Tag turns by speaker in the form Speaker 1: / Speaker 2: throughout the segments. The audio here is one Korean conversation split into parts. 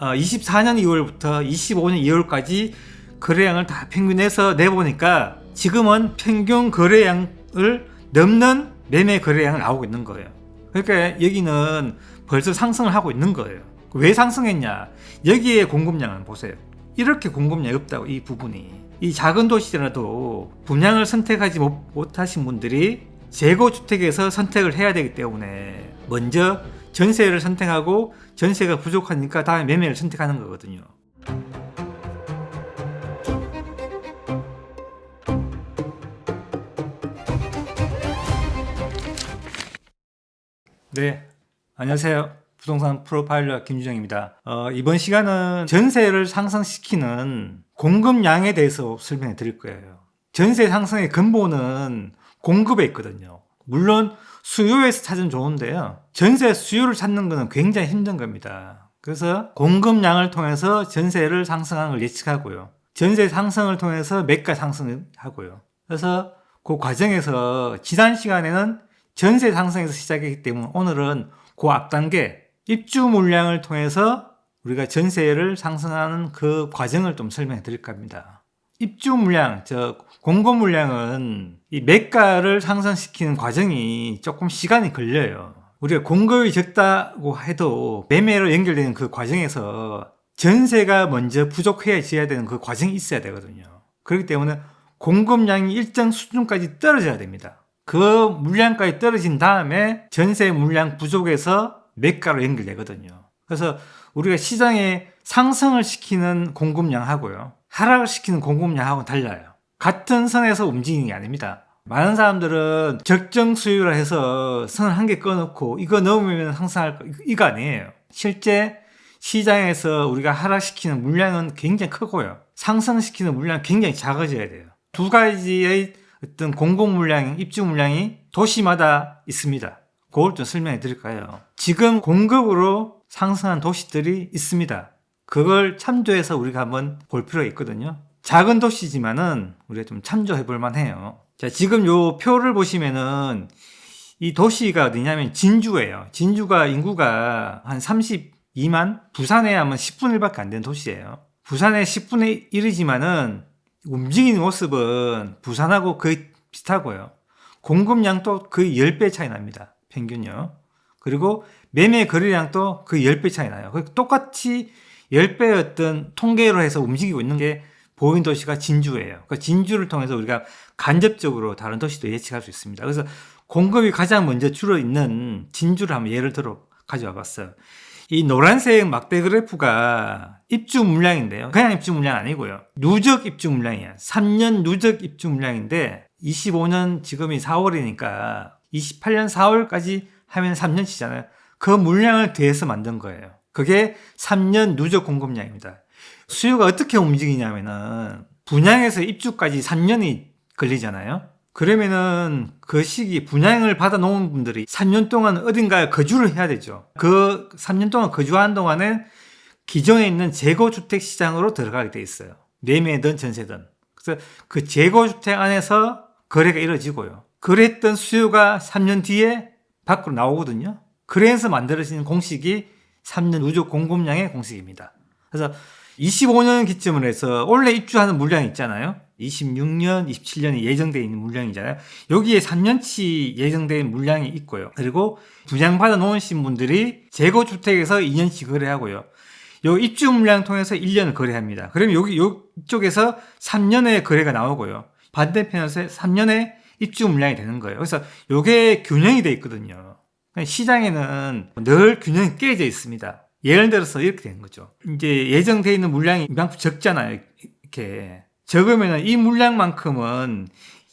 Speaker 1: 24년 2월부터 25년 2월까지 거래량을 다 평균해서 내보니까 지금은 평균 거래량을 넘는 매매 거래량을 나오고 있는 거예요. 그러니까 여기는 벌써 상승을 하고 있는 거예요. 왜 상승했냐? 여기에 공급량을 보세요. 이렇게 공급량이 없다고, 이 부분이. 이 작은 도시라도 분양을 선택하지 못하신 분들이 재고주택에서 선택을 해야 되기 때문에 먼저 전세를 선택하고 전세가 부족하니까 다음에 매매를 선택하는 거거든요. 네, 안녕하세요. 부동산 프로파일러 김주정입니다. 이번 시간은 전세를 상승시키는 공급량에 대해서 설명해 드릴 거예요. 전세 상승의 근본은 공급에 있거든요. 물론 수요에서 찾으면 좋은데요. 전세 수요를 찾는 것은 굉장히 힘든 겁니다. 그래서 공급량을 통해서 전세를 상승하는 걸 예측하고요. 전세 상승을 통해서 매가 상승을 하고요. 그래서 그 과정에서 지난 시간에는 전세 상승에서 시작했기 때문에 오늘은 그 앞단계 입주 물량을 통해서 우리가 전세를 상승하는 그 과정을 좀 설명해 드릴까 합니다. 입주 물량, 공급 물량은 이 매가를 상승시키는 과정이 조금 시간이 걸려요. 우리가 공급이 적다고 해도 매매로 연결되는 그 과정에서 전세가 먼저 부족해져야 되는 그 과정이 있어야 되거든요. 그렇기 때문에 공급량이 일정 수준까지 떨어져야 됩니다. 그 물량까지 떨어진 다음에 전세 물량 부족에서 매가로 연결되거든요. 그래서 우리가 시장에 상승을 시키는 공급량하고요, 하락을 시키는 공급량하고는 달라요. 같은 선에서 움직이는 게 아닙니다. 많은 사람들은 적정 수요라 해서 선을 한 개 꺼놓고 이거 넘으면 상승할 거, 이거 아니에요. 실제 시장에서 우리가 하락시키는 물량은 굉장히 크고요, 상승시키는 물량은 굉장히 작아져야 돼요. 두 가지의 어떤 공급 물량, 입주 물량이 도시마다 있습니다. 그걸 좀 설명해 드릴까요? 지금 공급으로 상승한 도시들이 있습니다. 그걸 참조해서 우리가 한번 볼 필요가 있거든요. 작은 도시지만은 우리가 좀 참조해 볼 만해요. 자, 지금 요 표를 보시면은 이 도시가 어디냐면 진주예요. 진주가 인구가 한 32만, 부산에 하면 10분의 1밖에 안 되는 도시예요. 부산의 10분의 1이지만은 움직이는 모습은 부산하고 거의 비슷하고요. 공급량도 거의 10배 차이 납니다. 평균요. 그리고 매매 거래량도 거의 10배 차이 나요. 똑같이 10배 어떤 통계로 해서 움직이고 있는 게 보이는 도시가 진주예요. 그 진주를 통해서 우리가 간접적으로 다른 도시도 예측할 수 있습니다. 그래서 공급이 가장 먼저 줄어 있는 진주를 한번 예를 들어 가져와 봤어요. 이 노란색 막대 그래프가 입주 물량인데요. 그냥 입주 물량 아니고요. 누적 입주 물량이에요. 3년 누적 입주 물량인데 25년 지금이 4월이니까 28년 4월까지 하면 3년치잖아요. 그 물량을 더해서 만든 거예요. 그게 3년 누적 공급량입니다. 수요가 어떻게 움직이냐면은 분양에서 입주까지 3년이 걸리잖아요. 그러면은 그 시기 분양을 받아 놓은 분들이 3년 동안 어딘가에 거주를 해야 되죠. 그 3년 동안 거주한 동안은 기존에 있는 재고주택 시장으로 들어가게 돼 있어요. 매매든 전세든. 그래서 그 재고주택 안에서 거래가 이루어지고요. 그랬던 수요가 3년 뒤에 밖으로 나오거든요. 그래서 만들어진 공식이 3년 누적 공급량의 공식입니다. 그래서 25년 기점으로 해서 원래 입주하는 물량이 있잖아요. 26년, 27년이 예정되어 있는 물량이잖아요. 여기에 3년치 예정된 물량이 있고요. 그리고 분양받아 놓으신 분들이 재고주택에서 2년치 거래하고요. 요 입주 물량 통해서 1년을 거래합니다. 그러면 이쪽에서 3년의 거래가 나오고요. 반대편에서 3년의 입주 물량이 되는 거예요. 그래서 이게 균형이 되어 있거든요. 시장에는 늘 균형이 깨져 있습니다. 예를 들어서 이렇게 된 거죠. 이제 예정되어 있는 물량이 이만큼 적잖아요. 이렇게 적으면 이 물량만큼은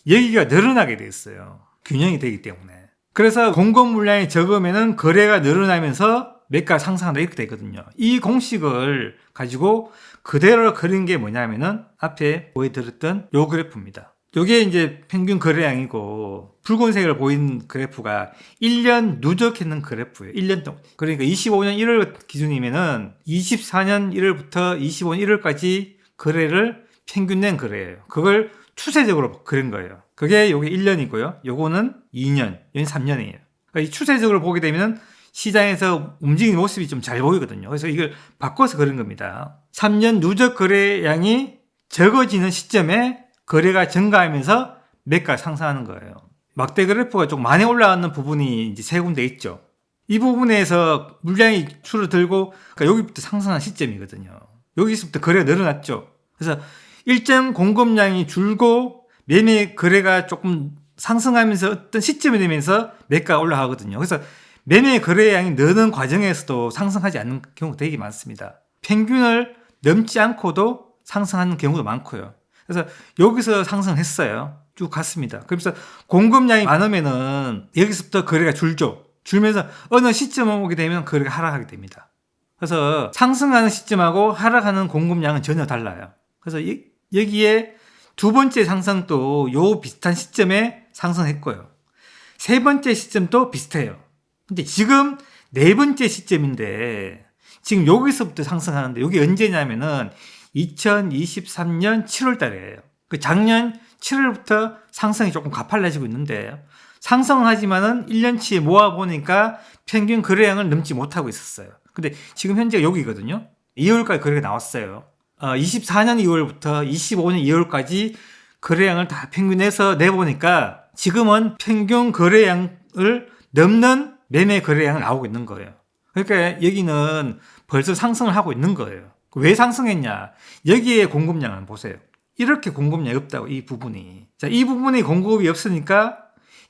Speaker 1: 여기가 늘어나게 돼 있어요. 균형이 되기 때문에. 그래서 공급 물량이 적으면은 거래가 늘어나면서 매가 상승한다, 이렇게 되거든요. 이 공식을 가지고 그대로 그린 게 뭐냐면은 앞에 보여드렸던 요 그래프입니다. 요게 이제 평균 거래량이고, 붉은색을 보이는 그래프가 1년 누적했는 그래프예요. 1년 동안. 그러니까 25년 1월 기준이면은 24년 1월부터 25년 1월까지 거래를 평균 낸 거래예요. 그걸 추세적으로 그린 거예요. 그게 요게 1년이고요. 요거는 2년, 여기 3년이에요. 그러니까 이 추세적으로 보게 되면은 시장에서 움직이는 모습이 좀 잘 보이거든요. 그래서 이걸 바꿔서 그런 겁니다. 3년 누적 거래량이 적어지는 시점에 거래가 증가하면서 매가 상승하는 거예요. 막대 그래프가 좀 많이 올라가는 부분이 이제 세 군데 있죠. 이 부분에서 물량이 줄어들고 그러니까 여기부터 상승한 시점이거든요. 여기서부터 거래가 늘어났죠. 그래서 일정 공급량이 줄고 매매 거래가 조금 상승하면서 어떤 시점이 되면서 매가가 올라가거든요. 그래서 매매 거래량이 느는 과정에서도 상승하지 않는 경우가 되게 많습니다. 평균을 넘지 않고도 상승하는 경우도 많고요. 그래서 여기서 상승했어요. 쭉 갔습니다. 그래서 공급량이 많으면은 여기서부터 거래가 줄죠. 줄면서 어느 시점에 오게 되면 거래가 하락하게 됩니다. 그래서 상승하는 시점하고 하락하는 공급량은 전혀 달라요. 그래서 여기에 두 번째 상승도 요 비슷한 시점에 상승했고요. 세 번째 시점도 비슷해요. 근데 지금 네 번째 시점인데 지금 여기서부터 상승하는데 이게 언제냐면은 2023년 7월 달이에요. 그 작년 7월부터 상승이 조금 가팔라지고 있는데 상승하지만은 1년치에 모아보니까 평균 거래량을 넘지 못하고 있었어요. 근데 지금 현재 여기거든요. 2월까지 거래가 나왔어요. 24년 2월부터 25년 2월까지 거래량을 다 평균해서 내보니까 지금은 평균 거래량을 넘는 매매 거래량이 나오고 있는 거예요. 그러니까 여기는 벌써 상승을 하고 있는 거예요. 왜 상승했냐? 여기에 공급량을 보세요. 이렇게 공급량이 없다고, 이 부분이. 자, 이 부분이 공급이 없으니까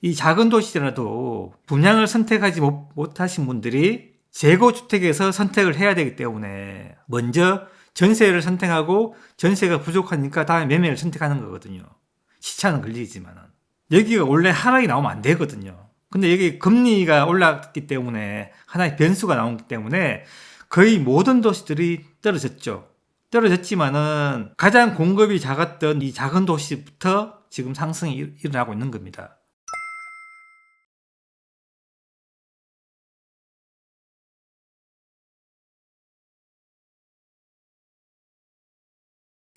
Speaker 1: 이 작은 도시라도 분양을 선택하지 못하신 분들이 재고주택에서 선택을 해야 되기 때문에 먼저 전세를 선택하고 전세가 부족하니까 다음에 매매를 선택하는 거거든요. 시차는 걸리지만은. 여기가 원래 하락이 나오면 안 되거든요. 근데 여기 금리가 올랐기 때문에 하나의 변수가 나오기 때문에 거의 모든 도시들이 떨어졌죠. 떨어졌지만은 가장 공급이 작았던 이 작은 도시부터 지금 상승이 일어나고 있는 겁니다.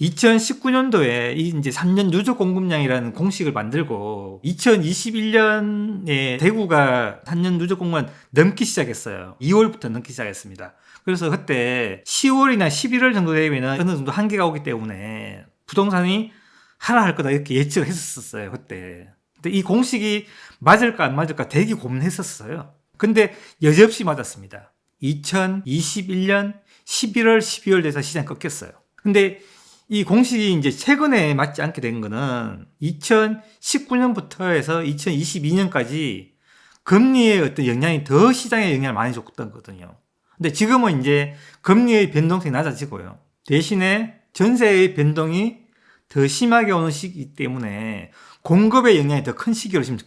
Speaker 1: (2019년도에) 이 이제 3년 누적 공급량이라는 공식을 만들고 2021년에 대구가 3년 누적 공급량 넘기 시작했어요. 2월부터 넘기 시작했습니다. 그래서 그때 10월이나 11월 정도 되면 어느 정도 한계가 오기 때문에 부동산이 하락할 거다 이렇게 예측을 했었어요. 그때. 근데 이 공식이 맞을까 안 맞을까 되게 고민했었어요. 근데 여지없이 맞았습니다. 2021년 11월, 12월 돼서 시장이 꺾였어요. 근데 이 공식이 이제 최근에 맞지 않게 된 거는 2019년부터 해서 2022년까지 금리의 어떤 영향이 더 시장에 영향을 많이 줬던 거거든요. 근데 지금은 이제 금리의 변동성이 낮아지고요. 대신에 전세의 변동이 더 심하게 오는 시기이기 때문에 공급의 영향이 더 큰 시기로 지금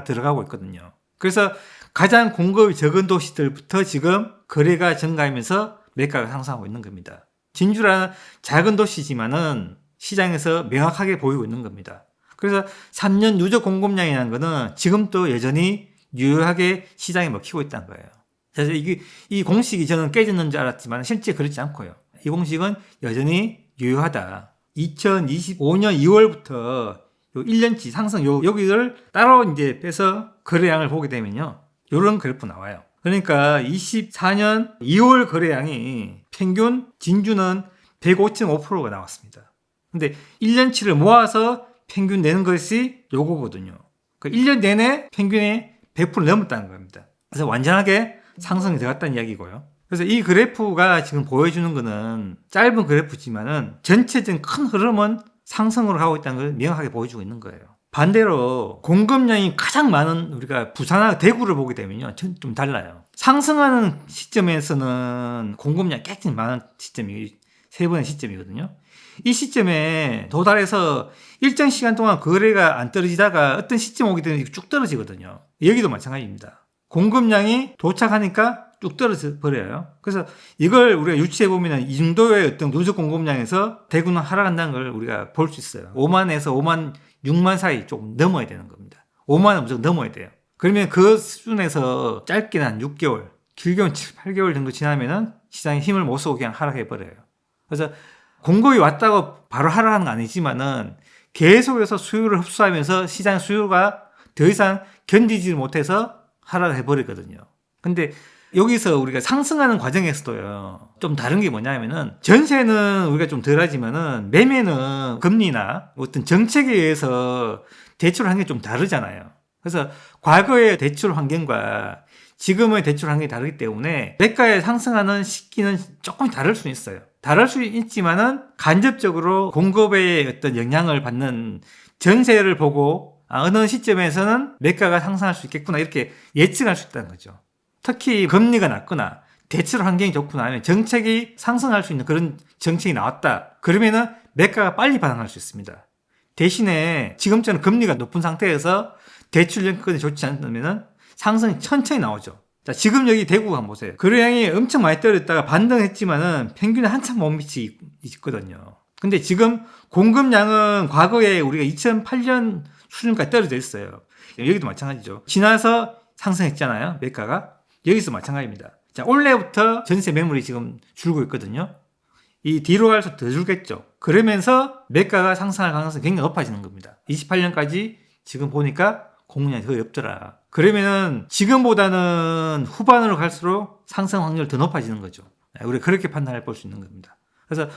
Speaker 1: 들어가고 있거든요. 그래서 가장 공급이 적은 도시들부터 지금 거래가 증가하면서 매가가 상승하고 있는 겁니다. 진주라는 작은 도시지만은 시장에서 명확하게 보이고 있는 겁니다. 그래서 3년 누적 공급량이라는 거는 지금도 여전히 유효하게 시장에 먹히고 있다는 거예요. 그래서 이 공식이 저는 깨졌는 줄 알았지만 실제 그렇지 않고요. 이 공식은 여전히 유효하다. 2025년 2월부터 요 1년치 상승 여기를 따로 이제 빼서 거래량을 보게 되면요. 요런 그래프 나와요. 그러니까 24년 2월 거래량이 평균 진주는 105.5%가 나왔습니다. 근데 1년치를 모아서 평균 내는 것이 요거거든요. 그 1년 내내 평균이 100% 넘었다는 겁니다. 그래서 완전하게 상승이 들어갔다는 이야기고요. 그래서 이 그래프가 지금 보여주는 거는 짧은 그래프지만은 전체적인 큰 흐름은 상승으로 가고 있다는 걸 명확하게 보여주고 있는 거예요. 반대로 공급량이 가장 많은 우리가 부산하고 대구를 보게 되면요. 좀 달라요. 상승하는 시점에서는 공급량이 굉장히 많은 시점이 세 번의 시점이거든요. 이 시점에 도달해서 일정 시간 동안 거래가 안 떨어지다가 어떤 시점 오게 되면 쭉 떨어지거든요. 여기도 마찬가지입니다. 공급량이 도착하니까 쭉 떨어져 버려요. 그래서 이걸 우리가 유추해 보면 이 정도의 어떤 누적 공급량에서 대구는 하락한다는 걸 우리가 볼 수 있어요. 5만에서 5만 6만 사이 조금 넘어야 되는 겁니다. 5만은 무조건 넘어야 돼요. 그러면 그 수준에서 짧게는 한 6개월, 길게는 7, 8개월 정도 지나면은 시장에 힘을 못 쓰고 그냥 하락해 버려요. 그래서 공급이 왔다고 바로 하락하는 건 아니지만은 계속해서 수요를 흡수하면서 시장 수요가 더 이상 견디지 못해서 하락해 버리거든요. 근데 여기서 우리가 상승하는 과정에서도요, 좀 다른 게 뭐냐면은, 전세는 우리가 좀 덜하지만은, 매매는 금리나 어떤 정책에 의해서 대출 환경이 좀 다르잖아요. 그래서 과거의 대출 환경과 지금의 대출 환경이 다르기 때문에 매가에 상승하는 시기는 조금 다를 수 있어요. 다를 수 있지만은 간접적으로 공급에 어떤 영향을 받는 전세를 보고 어느 시점에서는 매가가 상승할 수 있겠구나 이렇게 예측할 수 있다는 거죠. 특히 금리가 낮거나 대출 환경이 좋거나 하면 정책이 상승할 수 있는 그런 정책이 나왔다. 그러면은 매가가 빨리 반응할 수 있습니다. 대신에 지금처럼 금리가 높은 상태에서 대출 여건이 좋지 않으면은 상승이 천천히 나오죠. 자, 지금 여기 대구 한번 보세요. 거래량이 엄청 많이 떨어졌다가 반등했지만은 평균에 한참 못 미치 있거든요. 근데 지금 공급량은 과거에 우리가 2008년 수준까지 떨어져 있어요. 여기도 마찬가지죠. 지나서 상승했잖아요. 매가가. 여기서 마찬가지입니다. 자, 올해부터 전세 매물이 지금 줄고 있거든요. 이 뒤로 갈수록 더 줄겠죠. 그러면서 매가가 상승할 가능성이 굉장히 높아지는 겁니다. 28년까지 지금 보니까 공급량이 거의 없더라. 그러면은 지금보다는 후반으로 갈수록 상승 확률이 더 높아지는 거죠. 우리가 그렇게 판단해 볼 수 있는 겁니다. 그래서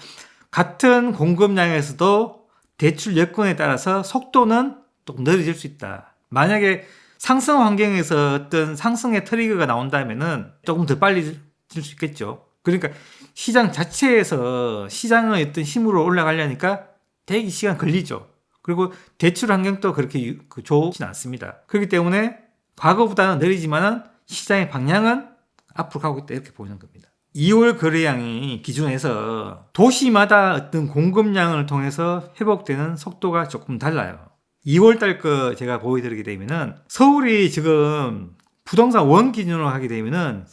Speaker 1: 같은 공급량에서도 대출 여건에 따라서 속도는 또 느려질 수 있다. 만약에 상승 환경에서 어떤 상승의 트리거가 나온다면은 조금 더 빨리 질 수 있겠죠. 그러니까 시장 자체에서 시장의 어떤 힘으로 올라가려니까 대기 시간 걸리죠. 그리고 대출 환경도 그렇게 좋진 않습니다. 그렇기 때문에 과거보다는 느리지만은 시장의 방향은 앞으로 가고 있다 이렇게 보는 겁니다. 2월 거래량이 기준에서 도시마다 어떤 공급량을 통해서 회복되는 속도가 조금 달라요. 2월 달 거 제가 보여드리게 되면은 서울이 지금 부동산 원 기준으로 하게 되면은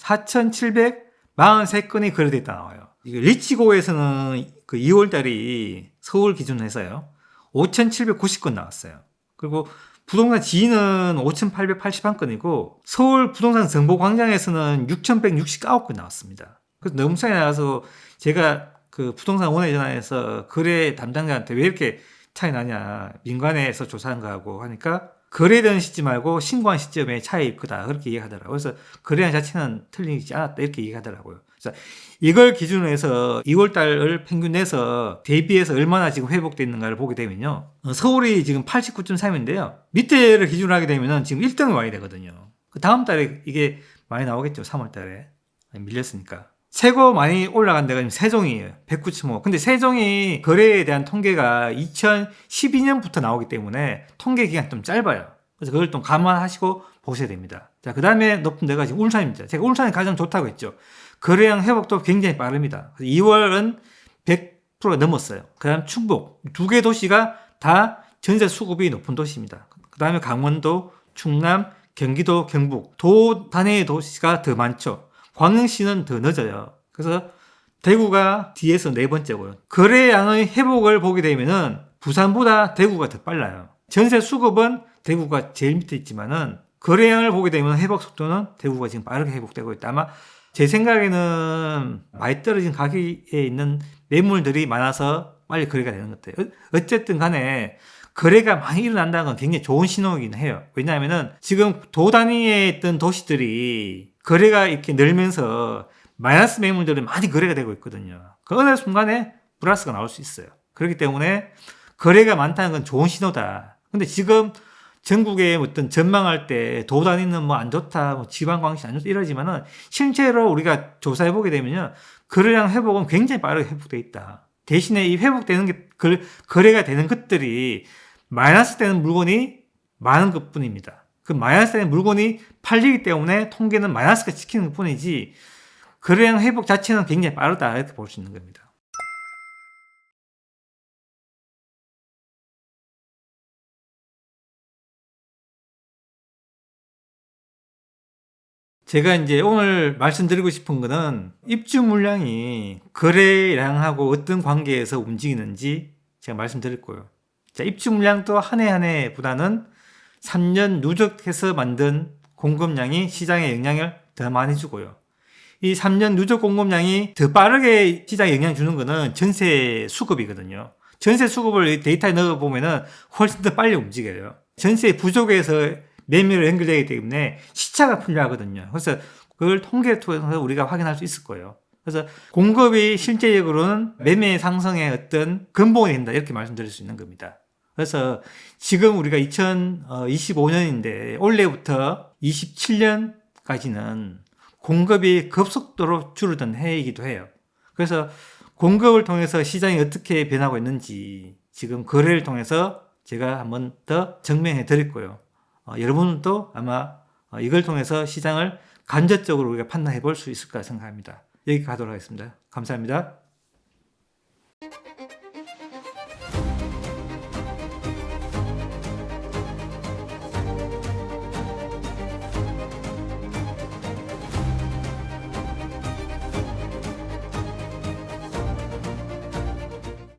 Speaker 1: 4,743건이 거래됐다 나와요. 리치고에서는 그 2월 달이 서울 기준으로 해서요. 5,790건 나왔어요. 그리고 부동산 지인은 5,881건이고 서울 부동산 정보광장에서는 6,169건 나왔습니다. 그래서 너무 차이 나서 제가 그 부동산 원에 전화해서 거래 담당자한테 왜 이렇게 차이 나냐, 민관에서 조사한 거하고 하니까 거래되는 시점 말고 신고한 시점에 차이 크다 그렇게 얘기하더라고요. 그래서 거래량 자체는 틀리지 않았다 이렇게 얘기하더라고요. 그래서 이걸 기준으로 해서 2월 달을 평균 내서 대비해서 얼마나 지금 회복되어 있는가를 보게 되면요. 서울이 지금 89.3인데요. 밑에를 기준으로 하게 되면은 지금 1등이 와야 되거든요. 그 다음 달에 이게 많이 나오겠죠. 3월 달에. 밀렸으니까. 최고 많이 올라간 데가 세종이에요. 109.5. 근데 세종이 거래에 대한 통계가 2012년부터 나오기 때문에 통계 기간이 좀 짧아요. 그래서 그걸 좀 감안하시고 보셔야 됩니다. 자, 그 다음에 높은 데가 지금 울산입니다. 제가 울산이 가장 좋다고 했죠. 거래량 회복도 굉장히 빠릅니다. 2월은 100%가 넘었어요. 그 다음 충북. 두 개 도시가 다 전세 수급이 높은 도시입니다. 그 다음에 강원도, 충남, 경기도, 경북. 도 단위의 도시가 더 많죠. 광양시는 더 늦어요. 그래서 대구가 뒤에서 네 번째고요. 거래량의 회복을 보게 되면은 부산보다 대구가 더 빨라요. 전세 수급은 대구가 제일 밑에 있지만은 거래량을 보게 되면 회복 속도는 대구가 지금 빠르게 회복되고 있다. 아마 제 생각에는 많이 떨어진 가격에 있는 매물들이 많아서 빨리 거래가 되는 것 같아요. 어쨌든 간에 거래가 많이 일어난다는 건 굉장히 좋은 신호이긴 해요. 왜냐하면은 지금 도 단위에 있던 도시들이 거래가 이렇게 늘면서 마이너스 매물들이 많이 거래가 되고 있거든요. 그 어느 순간에 플러스가 나올 수 있어요. 그렇기 때문에 거래가 많다는 건 좋은 신호다. 근데 지금 전국에 어떤 전망할 때 도 단위는 뭐 안 좋다, 뭐 지방광시 안 좋다 이러지만은 실제로 우리가 조사해 보게 되면요. 거래량 회복은 굉장히 빠르게 회복돼 있다. 대신에 이 회복되는 게 거래가 되는 것들이 마이너스 되는 물건이 많은 것 뿐입니다. 그 마이너스 되는 물건이 팔리기 때문에 통계는 마이너스가 찍히는 것 뿐이지 거래량 회복 자체는 굉장히 빠르다 이렇게 볼 수 있는 겁니다. 제가 이제 오늘 말씀드리고 싶은 거는 입주 물량이 거래량하고 어떤 관계에서 움직이는지 제가 말씀드릴 거예요. 자, 입주 물량도 한 해 한 해보다는 3년 누적해서 만든 공급량이 시장에 영향을 더 많이 주고요. 이 3년 누적 공급량이 더 빠르게 시장에 영향 주는 거는 전세 수급이거든요. 전세 수급을 데이터에 넣어보면은 훨씬 더 빨리 움직여요. 전세 부족에서 매매로 연결되기 때문에 시차가 필요하거든요. 그래서 그걸 통계를 통해서 우리가 확인할 수 있을 거예요. 그래서 공급이 실제적으로는 매매 상승의 어떤 근본이 된다 이렇게 말씀드릴 수 있는 겁니다. 그래서 지금 우리가 2025년인데 올해부터 27년까지는 공급이 급속도로 줄어든 해이기도 해요. 그래서 공급을 통해서 시장이 어떻게 변하고 있는지 지금 거래를 통해서 제가 한번 더 증명해 드릴 거예요. 여러분도 아마 이걸 통해서 시장을 간접적으로 우리가 판단해 볼 수 있을 거라 생각합니다. 여기까지 하도록 하겠습니다. 감사합니다.